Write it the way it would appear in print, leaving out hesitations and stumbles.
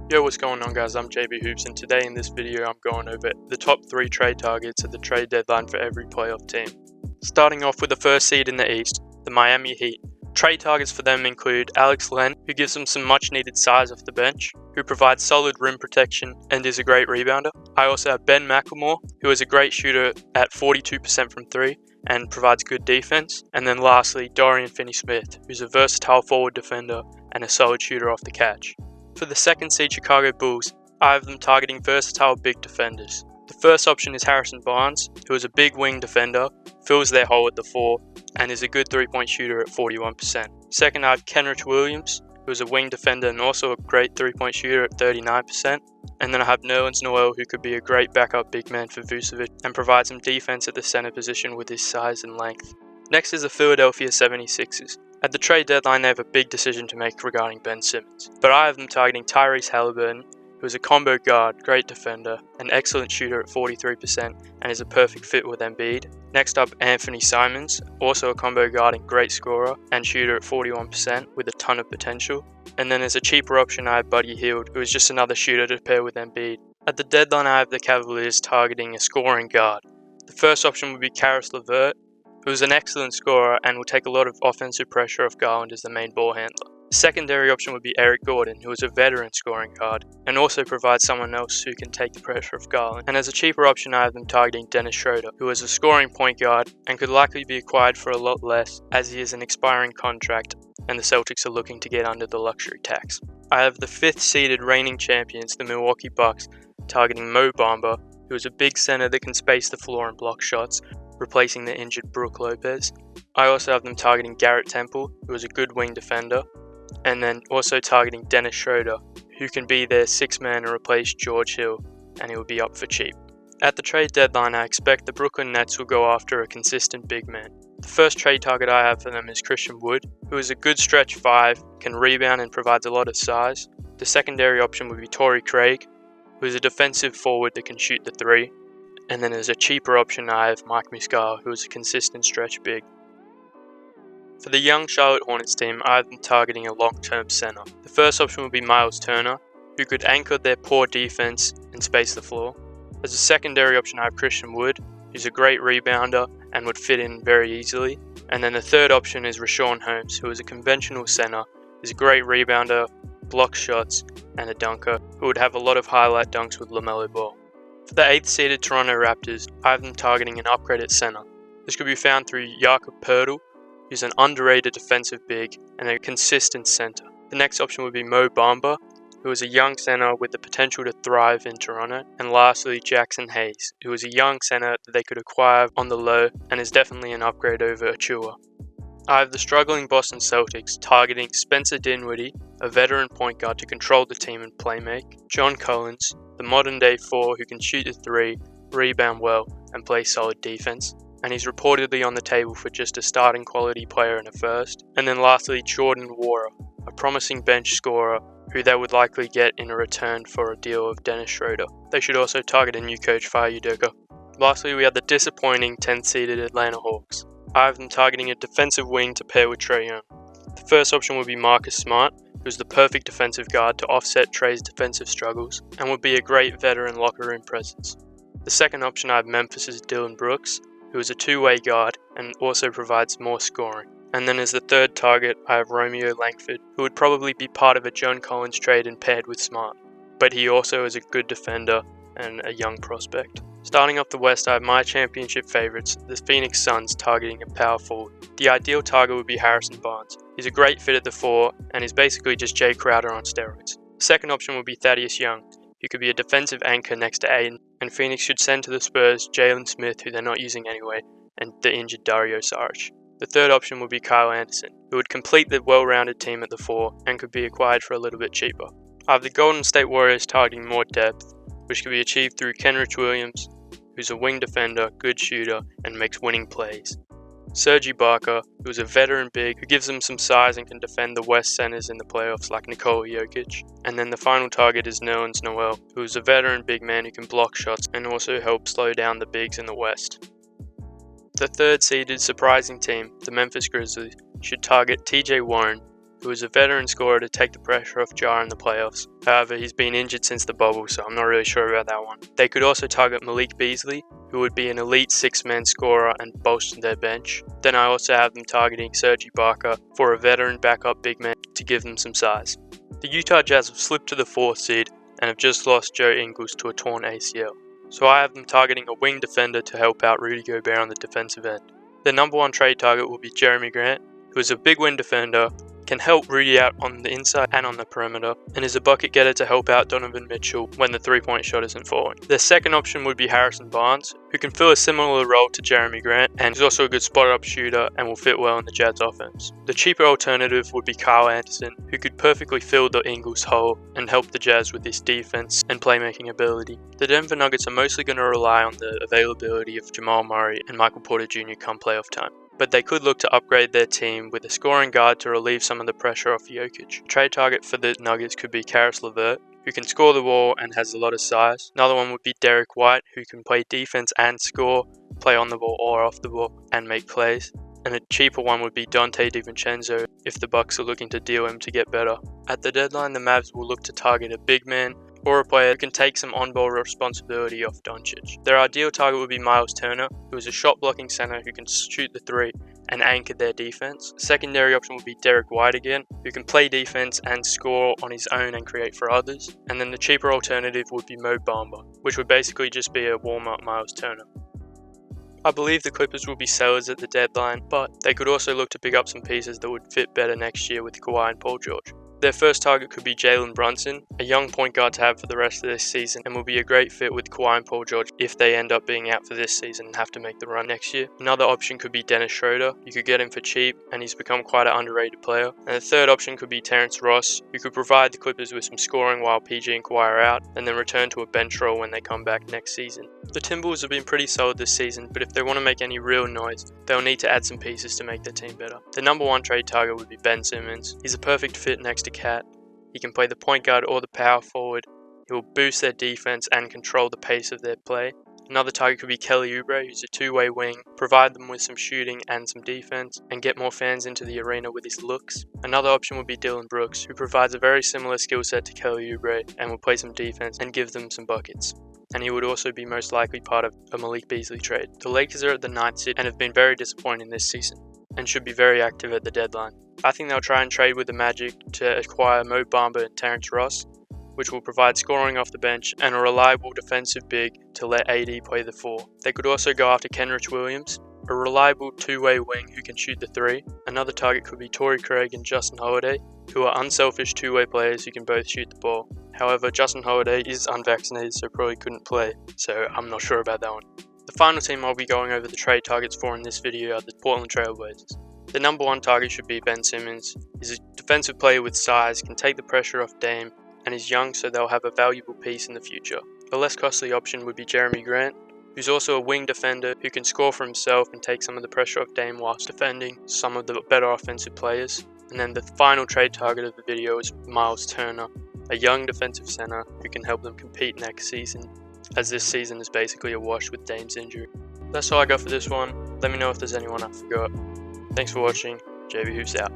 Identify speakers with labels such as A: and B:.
A: Yo, what's going on guys, I'm JB Hoops, and today in this video I'm going over the top 3 trade targets at the trade deadline for every playoff team. Starting off with the first seed in the East, the Miami Heat. Trade targets for them include Alex Len, who gives them some much needed size off the bench, who provides solid rim protection and is a great rebounder. I also have Ben McLemore, who is a great shooter at 42% from 3 and provides good defense. And then lastly, Dorian Finney-Smith, who's a versatile forward defender and a solid shooter off the catch. For the second seed Chicago Bulls, I have them targeting versatile big defenders. The first option is Harrison Barnes, who is a big wing defender, fills their hole at the 4, and is a good 3-point shooter at 41%. Second, I have Kenrich Williams, who is a wing defender and also a great 3-point shooter at 39%. And then I have Nerlens Noel, who could be a great backup big man for Vucevic and provide some defense at the center position with his size and length. Next is the Philadelphia 76ers. At the trade deadline, they have a big decision to make regarding Ben Simmons, but I have them targeting Tyrese Halliburton, who is a combo guard, great defender, an excellent shooter at 43%, and is a perfect fit with Embiid. Next up, Anthony Simons, also a combo guard and great scorer and shooter at 41% with a ton of potential. And then as a cheaper option, I have Buddy Hield, who is just another shooter to pair with Embiid. At the deadline, I have the Cavaliers targeting a scoring guard. The first option would be Caris LeVert, who is an excellent scorer and will take a lot of offensive pressure off Garland as the main ball handler. The secondary option would be Eric Gordon, who is a veteran scoring guard and also provides someone else who can take the pressure off Garland. And as a cheaper option, I have them targeting Dennis Schroeder, who is a scoring point guard and could likely be acquired for a lot less as he is an expiring contract and the Celtics are looking to get under the luxury tax. I have the 5th seeded reigning champions, the Milwaukee Bucks, targeting Mo Bamba, who is a big center that can space the floor and block shots, replacing the injured Brook Lopez. I also have them targeting Garrett Temple, who is a good wing defender, and then also targeting Dennis Schroeder, who can be their 6th man and replace George Hill, and he will be up for cheap. At the trade deadline, I expect the Brooklyn Nets will go after a consistent big man. The first trade target I have for them is Christian Wood, who is a good stretch 5, can rebound and provides a lot of size. The secondary option would be Torrey Craig, who is a defensive forward that can shoot the 3. And then as a cheaper option, I have Mike Muscala, who is a consistent stretch big. For the young Charlotte Hornets team, I have them targeting a long-term center. The first option would be Miles Turner, who could anchor their poor defense and space the floor. As a secondary option, I have Christian Wood, who's a great rebounder and would fit in very easily. And then the third option is Richaun Holmes, who is a conventional center, is a great rebounder, blocks shots, and a dunker, who would have a lot of highlight dunks with LaMelo Ball. For the 8th seeded Toronto Raptors, I have them targeting an upgrade at center. This could be found through Jakob Poeltl, who's an underrated defensive big and a consistent center. The next option would be Mo Bamba, who is a young center with the potential to thrive in Toronto. And lastly, Jackson Hayes, who is a young center that they could acquire on the low and is definitely an upgrade over Achua. I have the struggling Boston Celtics targeting Spencer Dinwiddie, a veteran point guard to control the team and playmake, John Collins, the modern day 4 who can shoot the 3, rebound well, and play solid defense, and he's reportedly on the table for just a starting quality player in a first. And then lastly, Jordan Nwora, a promising bench scorer who they would likely get in a return for a deal of Dennis Schroeder. They should also target a new coach, Faye Udoka. Lastly, we have the disappointing 10th seeded Atlanta Hawks. I have them targeting a defensive wing to pair with Trae Young. The first option would be Marcus Smart, who's the perfect defensive guard to offset Trae's defensive struggles and would be a great veteran locker room presence. The second option I have Memphis' Dillon Brooks, who is a 2-way guard and also provides more scoring. And then as the third target, I have Romeo Langford, who would probably be part of a John Collins trade and paired with Smart, but he also is a good defender and a young prospect. Starting off the West, I have my championship favourites, the Phoenix Suns, targeting a power forward. The ideal target would be Harrison Barnes. He's a great fit at the 4 and is basically just Jay Crowder on steroids. The second option would be Thaddeus Young, who could be a defensive anchor next to Aiden, and Phoenix should send to the Spurs Jalen Smith, who they're not using anyway, and the injured Dario Saric. The third option would be Kyle Anderson, who would complete the well-rounded team at the 4 and could be acquired for a little bit cheaper. I have the Golden State Warriors targeting more depth, which could be achieved through Kenrich Williams, who's a wing defender, good shooter, and makes winning plays. Serge Ibaka, who is a veteran big who gives them some size and can defend the West centers in the playoffs like Nikola Jokic. And then the final target is Nerlens Noel, who is a veteran big man who can block shots and also help slow down the bigs in the West. The third seeded surprising team, the Memphis Grizzlies, should target TJ Warren, who is a veteran scorer to take the pressure off Ja in the playoffs. However, he's been injured since the bubble, so I'm not really sure about that one. They could also target Malik Beasley, who would be an elite six-man scorer and bolster their bench. Then I also have them targeting Serge Ibaka for a veteran backup big man to give them some size. The Utah Jazz have slipped to the 4th seed and have just lost Joe Ingles to a torn ACL. So I have them targeting a wing defender to help out Rudy Gobert on the defensive end. Their number 1 trade target will be Jeremy Grant, who is a big wing defender, can help Rudy out on the inside and on the perimeter, and is a bucket getter to help out Donovan Mitchell when the 3-point shot isn't falling. Their second option would be Harrison Barnes, who can fill a similar role to Jeremy Grant and is also a good spot-up shooter and will fit well in the Jazz offense. The cheaper alternative would be Kyle Anderson, who could perfectly fill the Ingles hole and help the Jazz with his defense and playmaking ability. The Denver Nuggets are mostly going to rely on the availability of Jamal Murray and Michael Porter Jr. come playoff time, but they could look to upgrade their team with a scoring guard to relieve some of the pressure off Jokic. A trade target for the Nuggets could be Karis LeVert, who can score the ball and has a lot of size. Another one would be Derek White, who can play defense and score, play on the ball or off the ball, and make plays. And a cheaper one would be Dante DiVincenzo if the Bucks are looking to deal him to get better. At the deadline, the Mavs will look to target a big man or a player who can take some on-ball responsibility off Doncic. Their ideal target would be Miles Turner, who is a shot-blocking center who can shoot the 3 and anchor their defense. Secondary option would be Derek White again, who can play defense and score on his own and create for others. And then the cheaper alternative would be Mo Bamba, which would basically just be a warm-up Miles Turner. I believe the Clippers will be sellers at the deadline, but they could also look to pick up some pieces that would fit better next year with Kawhi and Paul George. Their first target could be Jalen Brunson, a young point guard to have for the rest of this season, and will be a great fit with Kawhi and Paul George if they end up being out for this season and have to make the run next year. Another option could be Dennis Schroeder. You could get him for cheap, and he's become quite an underrated player. And the third option could be Terrence Ross, who could provide the Clippers with some scoring while PG and Kawhi are out, and then return to a bench role when they come back next season. The Timberwolves have been pretty solid this season, but if they want to make any real noise, they'll need to add some pieces to make their team better. The number 1 trade target would be Ben Simmons. He's a perfect fit next to Cat. He can play the point guard or the power forward. He will boost their defense and control the pace of their play. Another target could be Kelly Oubre, who's a two-way wing, provide them with some shooting and some defense, and get more fans into the arena with his looks. Another option would be Dillon Brooks, who provides a very similar skill set to Kelly Oubre and will play some defense and give them some buckets. And he would also be most likely part of a Malik Beasley trade. The Lakers are at the 9th seed and have been very disappointing this season, and should be very active at the deadline. I think they'll try and trade with the Magic to acquire Mo Bamba and Terrence Ross, which will provide scoring off the bench and a reliable defensive big to let AD play the 4. They could also go after Kenrich Williams, a reliable two-way wing who can shoot the 3. Another target could be Torrey Craig and Justin Holiday, who are unselfish two-way players who can both shoot the ball. However, Justin Holiday is unvaccinated, so probably couldn't play, so I'm not sure about that one. The final team I'll be going over the trade targets for in this video are the Portland Trailblazers. The number 1 target should be Ben Simmons. He's a defensive player with size, can take the pressure off Dame, and is young, so they'll have a valuable piece in the future. A less costly option would be Jeremy Grant, who's also a wing defender who can score for himself and take some of the pressure off Dame whilst defending some of the better offensive players. And then the final trade target of the video is Miles Turner, a young defensive center who can help them compete next season, as this season is basically a wash with Dame's injury. That's all I got for this one. Let me know if there's anyone I forgot. Thanks for watching. JB Hoops out.